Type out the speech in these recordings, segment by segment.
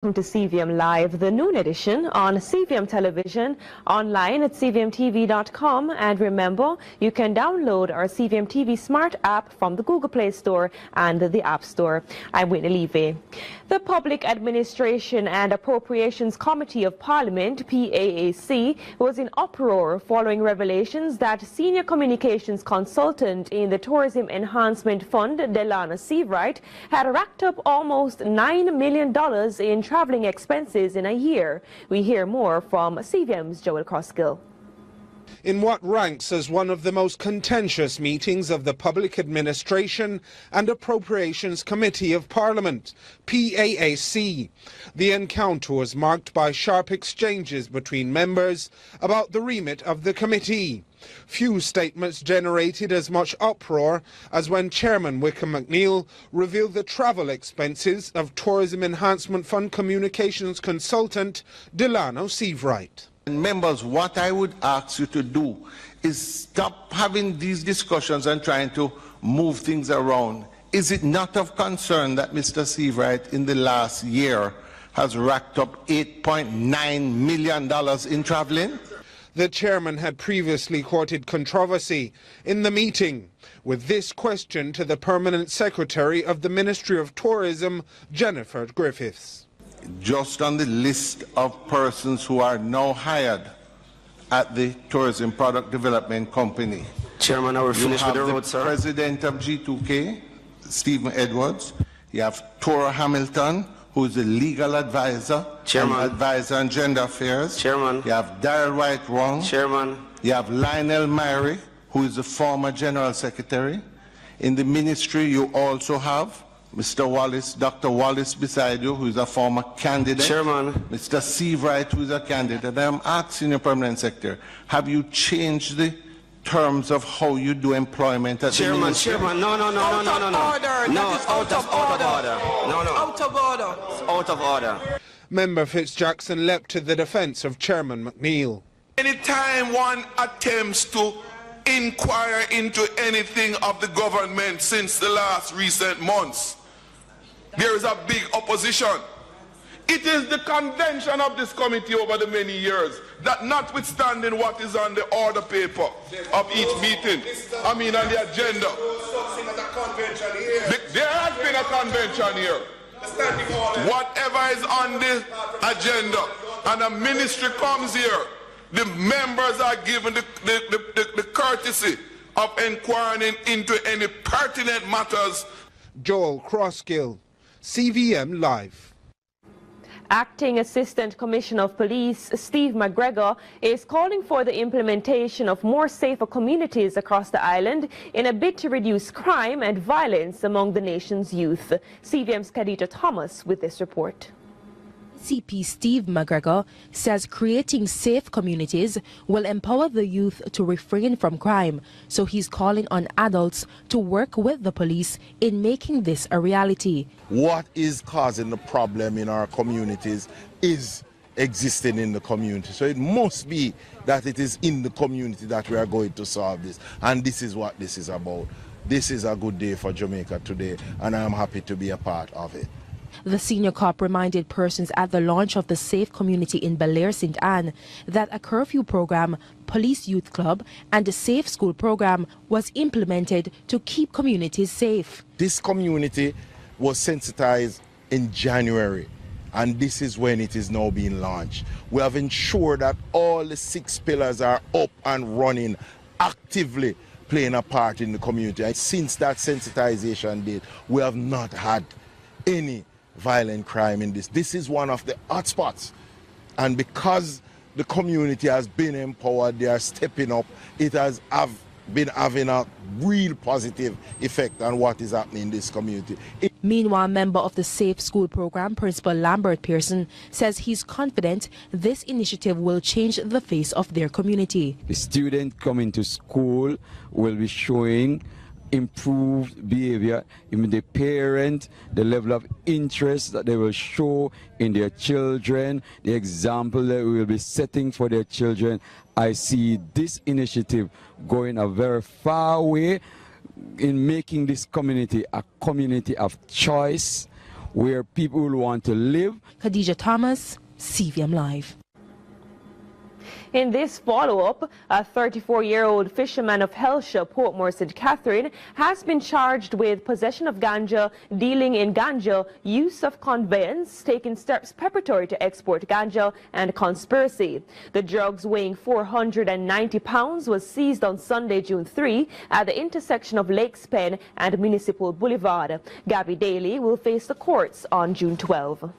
Welcome to CVM Live, the noon edition on CVM Television, online at cvmtv.com, and remember, you can download our CVM TV Smart app from the Google Play Store and the App Store. I'm Whitney Levy. The Public Administration and Appropriations Committee of Parliament, PAAC, was in uproar following revelations that senior communications consultant in the Tourism Enhancement Fund, Delana Seawright, had racked up almost $9 million in traveling expenses in a year. We hear more from CVM's Joel Crossgill. In what ranks as one of the most contentious meetings of the Public Administration and Appropriations Committee of Parliament, PAAC, the encounter was marked by sharp exchanges between members about the remit of the committee. Few statements generated as much uproar as when Chairman Wickham McNeill revealed the travel expenses of Tourism Enhancement Fund communications consultant Delano Seawright. Members, what I would ask you to do is stop having these discussions and trying to move things around. Is it not of concern that Mr. Seawright in the last year has racked up $8.9 million in traveling? The chairman had previously courted controversy in the meeting with this question to the Permanent Secretary of the Ministry of Tourism, Jennifer Griffiths. Just on the list of persons who are now hired at the Tourism Product Development Company. Chairman, I will finish with the road, sir. President of G2K, Stephen Edwards. You have Tora Hamilton, who is the legal advisor, Chairman. And advisor on gender affairs. Chairman. You have Daryl White-Wong. Chairman. You have Lionel Myrie, who is the former general secretary. In the ministry, you also have Mr. Wallace, Dr. Wallace beside you, who is a former candidate. Chairman. Mr. Seawright, who is a candidate. I am asking you, Permanent Secretary, have you changed the terms of how you do employment at the ministry? Chairman, no. Order. No, out of order. No. Out of order. It's out of order. Member Fitzjackson leapt to the defence of Chairman McNeill. Anytime one attempts to inquire into anything of the government since the last recent months, there is a big opposition. It is the convention of this committee over the many years that, notwithstanding what is on the order paper of each meeting, on the agenda, there has been a convention here. Whatever is on the agenda and a ministry comes here, the members are given the courtesy of inquiring into any pertinent matters. Joel Crossgill, CVM Live. Acting Assistant Commissioner of Police Steve McGregor is calling for the implementation of more safer communities across the island in a bid to reduce crime and violence among the nation's youth. CVM's Kadita Thomas with this report. CP Steve McGregor says creating safe communities will empower the youth to refrain from crime, so he's calling on adults to work with the police in making this a reality. What is causing the problem in our communities is existing in the community, so it must be that it is in the community that we are going to solve this, and this is what this is about. This is a good day for Jamaica today, and I am happy to be a part of it. The senior cop reminded persons at the launch of the Safe Community in Bel-Air St. Anne that a curfew program, police youth club and a safe school program was implemented to keep communities safe. This community was sensitized in January, and this is when it is now being launched. We have ensured that all the 6 pillars are up and running, actively playing a part in the community. And since that sensitization date, we have not had any violent crime in this. This is one of the hotspots, and because the community has been empowered, they are stepping up. It has been having a real positive effect on what is happening in this community. Meanwhile, member of the Safe School program, Principal Lambert Pearson, says he's confident this initiative will change the face of their community. The student coming to school will be showing improved behavior, even the parent, the level of interest that they will show in their children, the example that we will be setting for their children. I see this initiative going a very far way in making this community a community of choice, where people will want to live. Khadija Thomas, CVM Live. In this follow-up, a 34-year-old fisherman of Helsha, Portmore, St. Catherine, has been charged with possession of ganja, dealing in ganja, use of conveyance, taking steps preparatory to export ganja, and conspiracy. The drugs weighing 490 pounds was seized on Sunday, June 3, at the intersection of Lakes Pen and Municipal Boulevard. Gabby Daly will face the courts on June 12.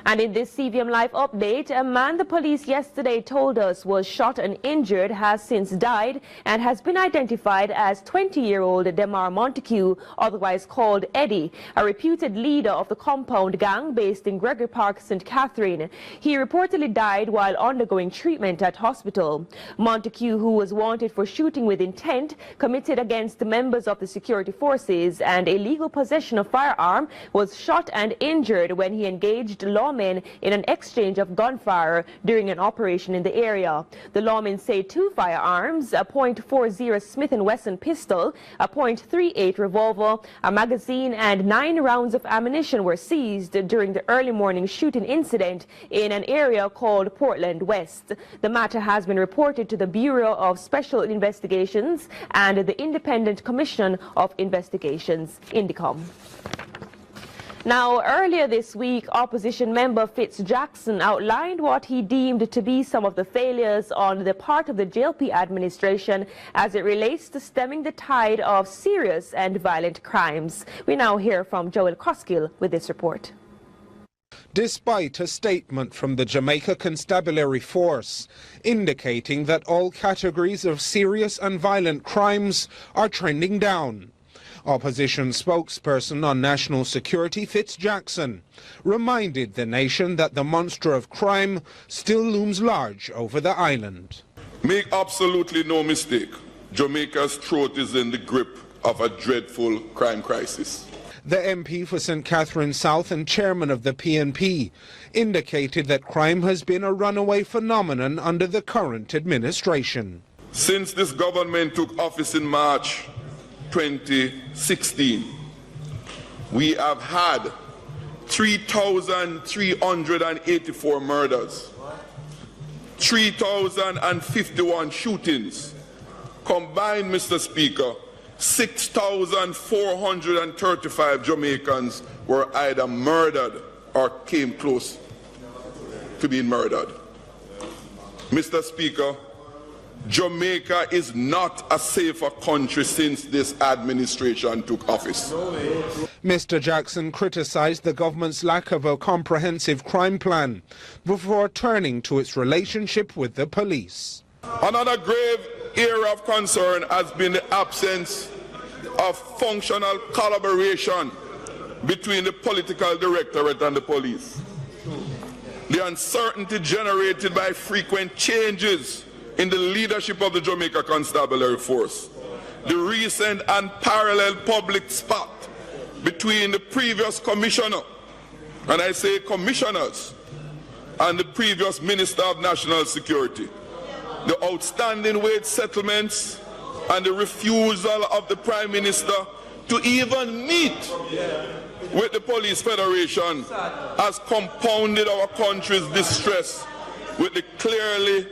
And in this CVM Live update, a man the police yesterday told us was shot and injured has since died and has been identified as 20-year-old Demar Montague, otherwise called Eddie, a reputed leader of the compound gang based in Gregory Park, St. Catherine. He reportedly died while undergoing treatment at hospital. Montague, who was wanted for shooting with intent, committed against the members of the security forces, and illegal possession of firearm, was shot and injured when he engaged lawmen in an exchange of gunfire during an operation in the area. The lawmen say 2 firearms, a .40 Smith & Wesson pistol, a .38 revolver, a magazine, and 9 rounds of ammunition were seized during the early morning shooting incident in an area called Portland West. The matter has been reported to the Bureau of Special Investigations and the Independent Commission of Investigations, INDICOM. Now, earlier this week, opposition member Fitz Jackson outlined what he deemed to be some of the failures on the part of the JLP administration as it relates to stemming the tide of serious and violent crimes. We now hear from Joel Koskill with this report. Despite a statement from the Jamaica Constabulary Force indicating that all categories of serious and violent crimes are trending down, opposition spokesperson on national security Fitz Jackson reminded the nation that the monster of crime still looms large over the island. Make absolutely no mistake, Jamaica's throat is in the grip of a dreadful crime crisis. The MP for St. Catherine South and chairman of the PNP indicated that crime has been a runaway phenomenon under the current administration. Since this government took office in March 2016, we have had 3,384 murders, 3,051 shootings. Combined, Mr. Speaker, 6,435 Jamaicans were either murdered or came close to being murdered. Mr. Speaker, Jamaica is not a safer country since this administration took office. Mr. Jackson criticized the government's lack of a comprehensive crime plan before turning to its relationship with the police. Another grave area of concern has been the absence of functional collaboration between the political directorate and the police. The uncertainty generated by frequent changes in the leadership of the Jamaica Constabulary Force, the recent unparalleled public spat between the previous commissioner, and I say commissioners, and the previous Minister of National Security, the outstanding wage settlements, and the refusal of the Prime Minister to even meet with the Police Federation has compounded our country's distress with the clearly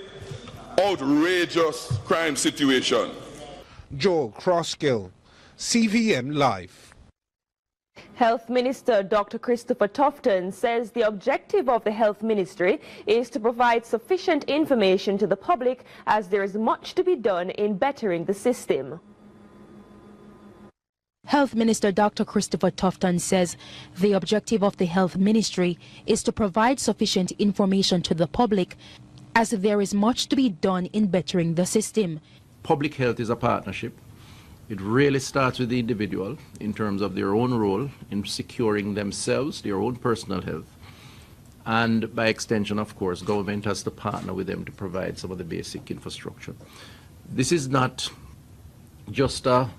outrageous crime situation. Joel Crosskill, CVM Live. Health Minister Dr. Christopher Tufton says the objective of the Health Ministry is to provide sufficient information to the public as there is much to be done in bettering the system. Health Minister Dr. Christopher Tufton says the objective of the Health Ministry is to provide sufficient information to the public as there is much to be done in bettering the system. Public health is a partnership. It really starts with the individual in terms of their own role in securing themselves, their own personal health. And by extension, of course, government has to partner with them to provide some of the basic infrastructure. This is not just a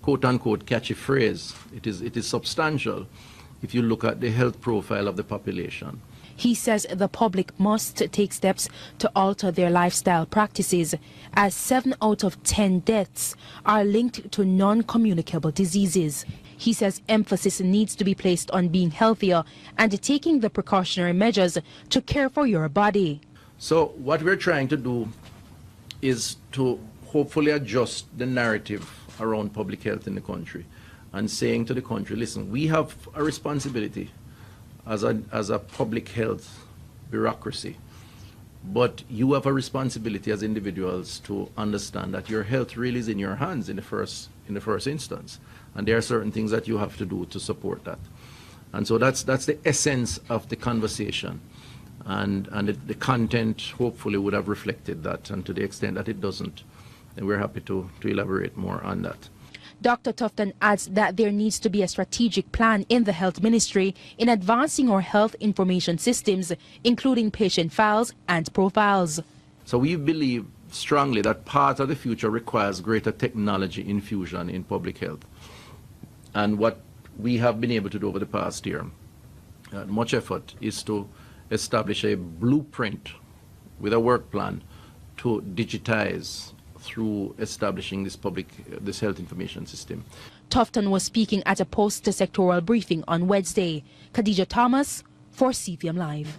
quote-unquote catchy phrase. It is substantial if you look at the health profile of the population. He says the public must take steps to alter their lifestyle practices, as 7 out of 10 deaths are linked to non-communicable diseases. He says emphasis needs to be placed on being healthier and taking the precautionary measures to care for your body. So what we're trying to do is to hopefully adjust the narrative around public health in the country and saying to the country, listen, we have a responsibility as a public health bureaucracy, but you have a responsibility as individuals to understand that your health really is in your hands in the first instance, and there are certain things that you have to do to support that. And so that's the essence of the conversation, and the content hopefully would have reflected that, and to the extent that it doesn't, then we're happy to elaborate more on that. Dr. Tufton adds that there needs to be a strategic plan in the health ministry in advancing our health information systems, including patient files and profiles. So we believe strongly that part of the future requires greater technology infusion in public health. And what we have been able to do over the past year, much effort, is to establish a blueprint with a work plan to digitize through establishing this health information system. Tufton was speaking at a post-sectoral briefing on Wednesday. Khadija Thomas for CVM Live.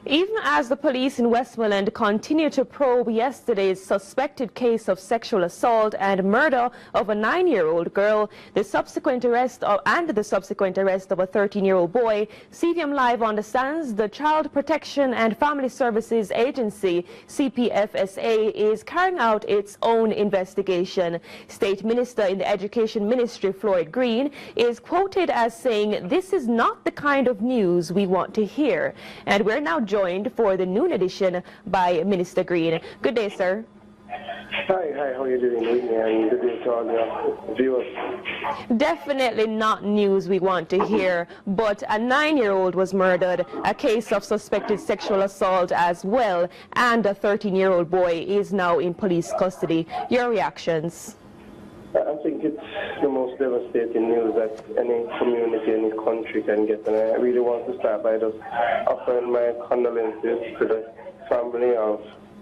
Even as the police in Westmoreland continue to probe yesterday's suspected case of sexual assault and murder of a 9-year-old girl, the subsequent arrest of a 13-year-old boy, CVM Live understands the Child Protection and Family Services Agency, CPFSA, is carrying out its own investigation. State Minister in the Education Ministry, Floyd Green, is quoted as saying, "This is not the kind of news we want to hear." And we're now joined for the noon edition by Minister Green. Good day, sir. Hi, how are you doing, Whitney, and good day to all the viewers. Definitely not news we want to hear, but a 9-year-old was murdered, a case of suspected sexual assault as well, and a 13-year-old boy is now in police custody. Your reactions? I think it's the most devastating news that any community, any country can get, and I really want to start by just offering my condolences to the family of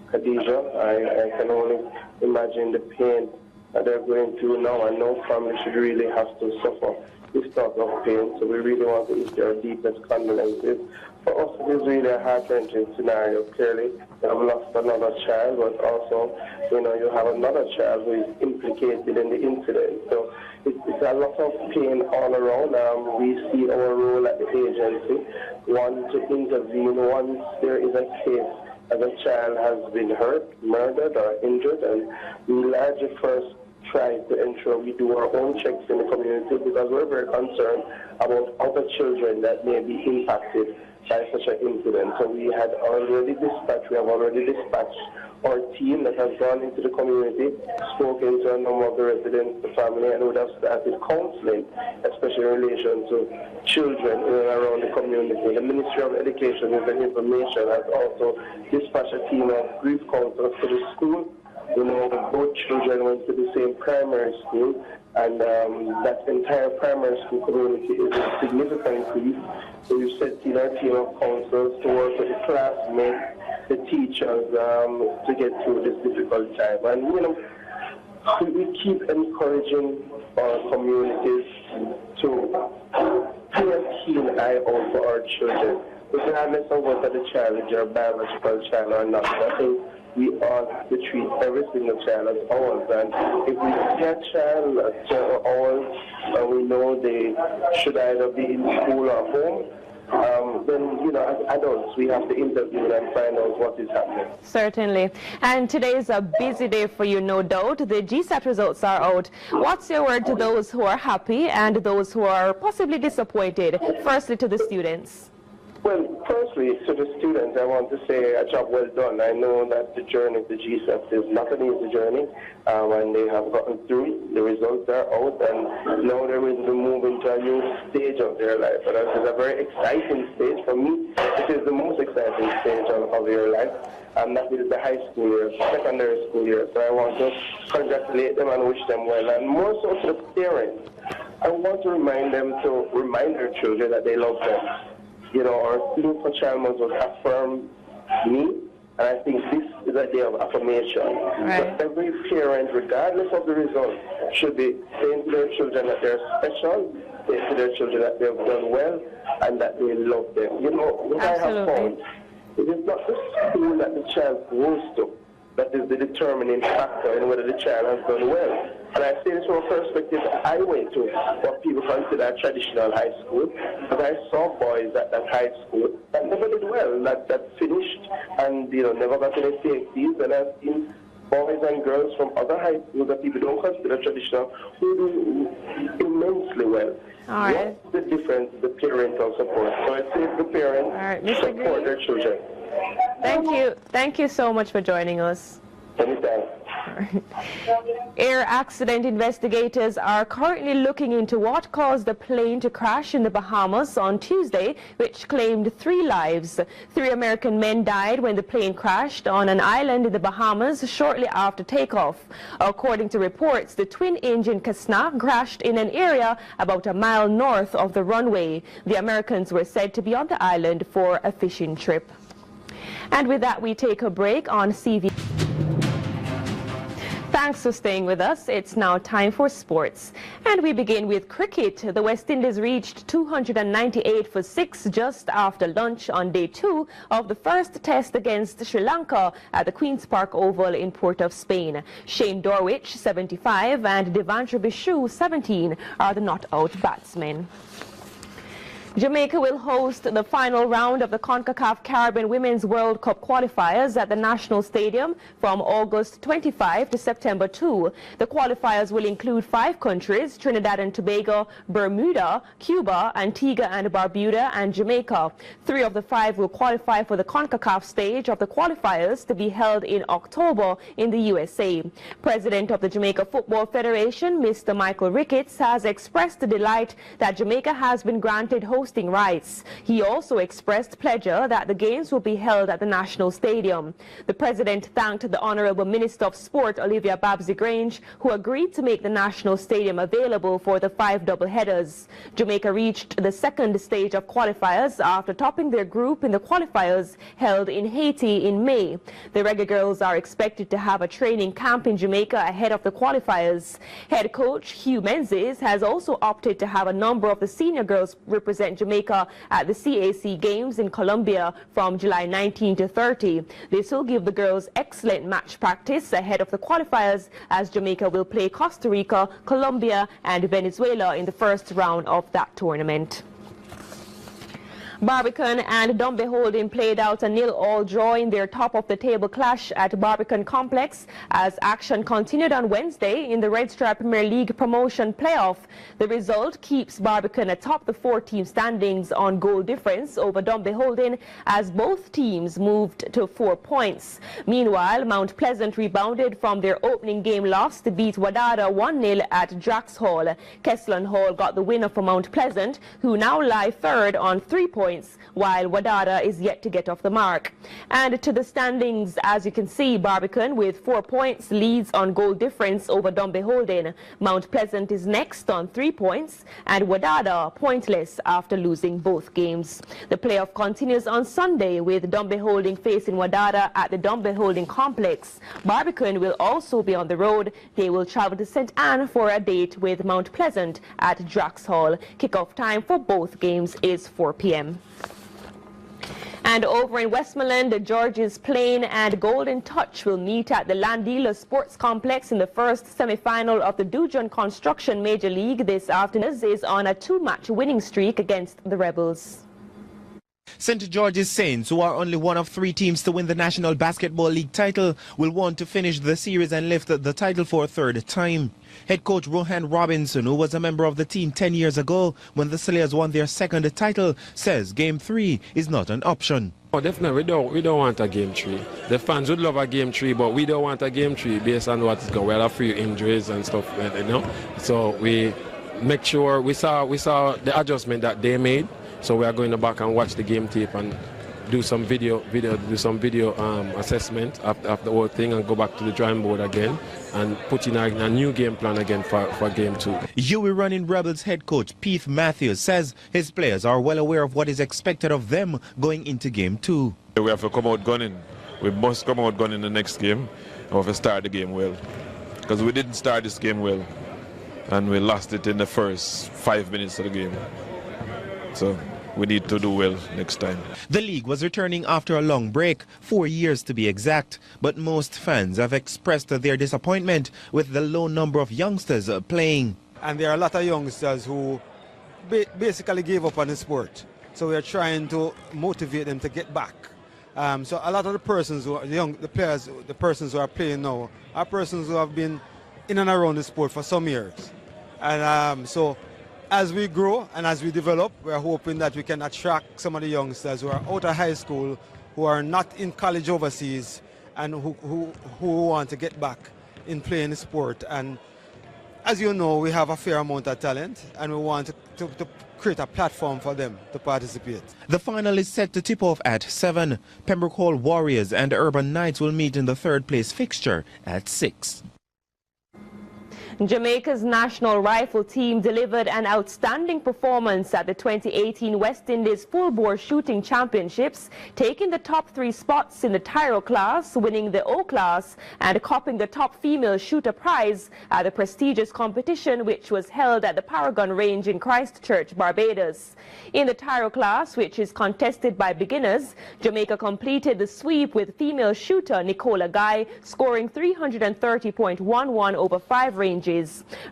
Khadija. I can only imagine the pain that they're going through now, and no family should really have to suffer this sort of pain, so we really want to issue our deepest condolences. For us, it is really a heart-wrenching scenario. Clearly, you have lost another child, but also, you have another child who is implicated in the incident. So it's a lot of pain all around. We see our role at the agency, one, to intervene once there is a case as a child has been hurt, murdered, or injured, and we largely first try to ensure we do our own checks in the community, because we're very concerned about other children that may be impacted by such an incident. So we have already dispatched our team that has gone into the community, spoken to a number of the residents, the family, and would have started counseling, especially in relation to children in and around the community. The Ministry of Education and Information has also dispatched a team of grief counselors to the school. Both children went to the same primary school, and that entire primary school community is a significant increase. So we've set in our team of counselors to work with the classmates, the teachers, to get through this difficult time. And, we keep encouraging our communities to pay a keen eye out for our children, regardless of whether the child is your biological child or not. I think we ought to treat every single child as ours, and if we see a child as ours and we know they should either be in school or home, then, as adults, we have to intervene and find out what is happening. Certainly. And today is a busy day for you, no doubt. The GSAT results are out. What's your word to those who are happy and those who are possibly disappointed? Firstly, to the students. Well, firstly, to the students, I want to say a job well done. I know that the journey to GSAT is not an easy journey, and they have gotten through. The results are out, and now they're going to move into a new stage of their life. And this is a very exciting stage. For me, it is the most exciting stage of your life, and that is the high school years, secondary school years. So I want to congratulate them and wish them well. And more so to the parents, I want to remind their children that they love them. Our Student for Child Month was affirmed me And I think this is a day of affirmation. Right. So every parent, regardless of the result, should be saying to their children that they're special, saying to their children that they've done well, and that they love them. You know, what I have found, it is not the school that the child goes to that is the determining factor in whether the child has done well. And I say this from a perspective I went to what people consider a traditional high school, but I saw boys at that high school that never did well, that finished and, you know, never got any PhDs, and I've seen boys and girls from other high schools that people don't consider traditional who do immensely well. All right. What's the difference? The parental support. So I say the parents support their children. Thank you so much for joining us. Anytime. Air accident investigators are currently looking into what caused the plane to crash in the Bahamas on Tuesday, which claimed 3 lives. 3 American men died when the plane crashed on an island in the Bahamas shortly after takeoff. According to reports, the twin-engine Cessna crashed in an area about a mile north of the runway. The Americans were said to be on the island for a fishing trip. And with that, we take a break on CVM. Thanks for staying with us. It's now time for sports. And we begin with cricket. The West Indies reached 298 for 6 just after lunch on day 2 of the first test against Sri Lanka at the Queen's Park Oval in Port of Spain. Shane Dorwich, 75, and Devandra Bishu, 17, are the not-out batsmen. Jamaica will host the final round of the CONCACAF Caribbean Women's World Cup qualifiers at the National Stadium from August 25 to September 2. The qualifiers will include 5 countries: Trinidad and Tobago, Bermuda, Cuba, Antigua and Barbuda, and Jamaica. 3 of the 5 will qualify for the CONCACAF stage of the qualifiers to be held in October in the USA. President of the Jamaica Football Federation, Mr. Michael Ricketts, has expressed the delight that Jamaica has been granted hosting rights. He also expressed pleasure that the games will be held at the National Stadium. The President thanked the Honourable Minister of Sport, Olivia Babsy-Grange, who agreed to make the National Stadium available for the 5 double-headers. Jamaica reached the 2nd stage of qualifiers after topping their group in the qualifiers held in Haiti in May. The Reggae Girls are expected to have a training camp in Jamaica ahead of the qualifiers. Head coach Hugh Menzies has also opted to have a number of the senior girls represent Jamaica at the CAC Games in Colombia from July 19 to 30. This will give the girls excellent match practice ahead of the qualifiers, as Jamaica will play Costa Rica, Colombia and Venezuela in the first round of that tournament. Barbican and Dumbeholding played out a 0-0 draw in their top-of-the-table clash at Barbican Complex as action continued on Wednesday in the Red Stripe Premier League promotion playoff. The result keeps Barbican atop the 4-team standings on goal difference over Dumbeholding as both teams moved to 4 points. Meanwhile, Mount Pleasant rebounded from their opening game loss to beat Wadada 1-0 at Drax Hall. Keslan Hall got the winner for Mount Pleasant, who now lie 3rd on 3 points, while Wadada is yet to get off the mark. And to the standings, as you can see, Barbican with 4 points leads on goal difference over Dumbeholding. Mount Pleasant is next on 3 points, and Wadada pointless after losing both games. The playoff continues on Sunday with Dumbeholding facing Wadada at the Dumbeholding Complex. Barbican will also be on the road. They will travel to St. Anne for a date with Mount Pleasant at Drax Hall. Kickoff time for both games is 4 p.m. And over in Westmoreland, the Georges Plain and Golden Touch will meet at the Landila Sports Complex in the first semi-final of the Dujon Construction Major League this afternoon. Is on a 2-match winning streak against the Rebels. St. George's Saints, who are only one of 3 teams to win the National Basketball League title, will want to finish the series and lift the title for a 3rd time. Head coach Rohan Robinson, who was a member of the team 10 years ago when the Slayers won their 2nd title, says Game 3 is not an option. Oh, definitely, we don't want a Game 3. The fans would love a Game 3, but we don't want a Game 3 based on what is going. We had a few injuries and stuff, you know. So we make sure we saw the adjustment that they made. So we are going back and watch the game tape and do some video assessment of the whole thing and go back to the drawing board again and put in a new game plan again for Game 2. UWI Running Rebels head coach Pete Matthews says his players are well aware of what is expected of them going into Game 2. We have to come out gunning. We must come out gun in the next game, and we have to start the game well. Because we didn't start this game well, and we lost it in the first 5 minutes of the game. So we need to do well next time. The league was returning after a long break, 4 years to be exact, but most fans have expressed their disappointment with the low number of youngsters playing. And there are a lot of youngsters who basically gave up on the sport. So we are trying to motivate them to get back. So a lot of the persons who are the players, the persons who are playing now, are persons who have been in and around the sport for some years. And so as we grow and as we develop, we are hoping that we can attract some of the youngsters who are out of high school, who are not in college overseas, and who want to get back in playing the sport. And as you know, we have a fair amount of talent, and we want to create a platform for them to participate. The final is set to tip off at 7. Pembroke Hall Warriors and Urban Knights will meet in the third place fixture at 6. Jamaica's national rifle team delivered an outstanding performance at the 2018 West Indies Full-Bore Shooting Championships, taking the top 3 spots in the Tyro class, winning the O class, and copping the top female shooter prize at the prestigious competition, which was held at the Paragon Range in Christchurch, Barbados. In the Tyro class, which is contested by beginners, Jamaica completed the sweep with female shooter Nicola Guy scoring 330.11 over 5 ranges.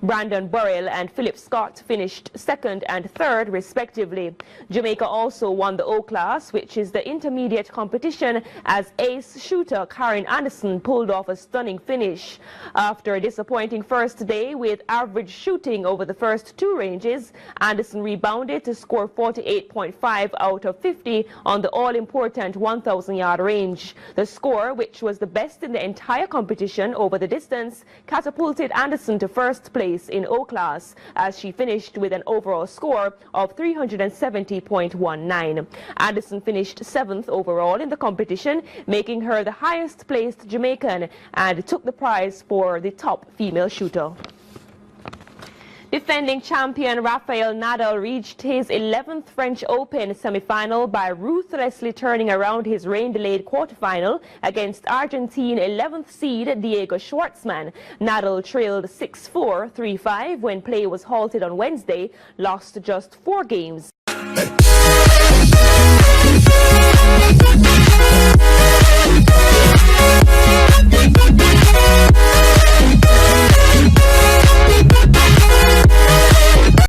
Brandon Burrell and Philip Scott finished 2nd and 3rd respectively. Jamaica also won the O class, which is the intermediate competition, as ace shooter Karen Anderson pulled off a stunning finish. After a disappointing first day with average shooting over the first 2 ranges, Anderson rebounded to score 48.5 out of 50 on the all-important 1,000-yard range. The score, which was the best in the entire competition over the distance, catapulted Anderson to first place in O class, as she finished with an overall score of 370.19. Anderson finished 7th overall in the competition, making her the highest placed Jamaican, and took the prize for the top female shooter. Defending champion Rafael Nadal reached his 11th French Open semi-final by ruthlessly turning around his rain-delayed quarterfinal against Argentine 11th seed Diego Schwartzman. Nadal trailed 6-4, 3-5 when play was halted on Wednesday, lost just 4 games.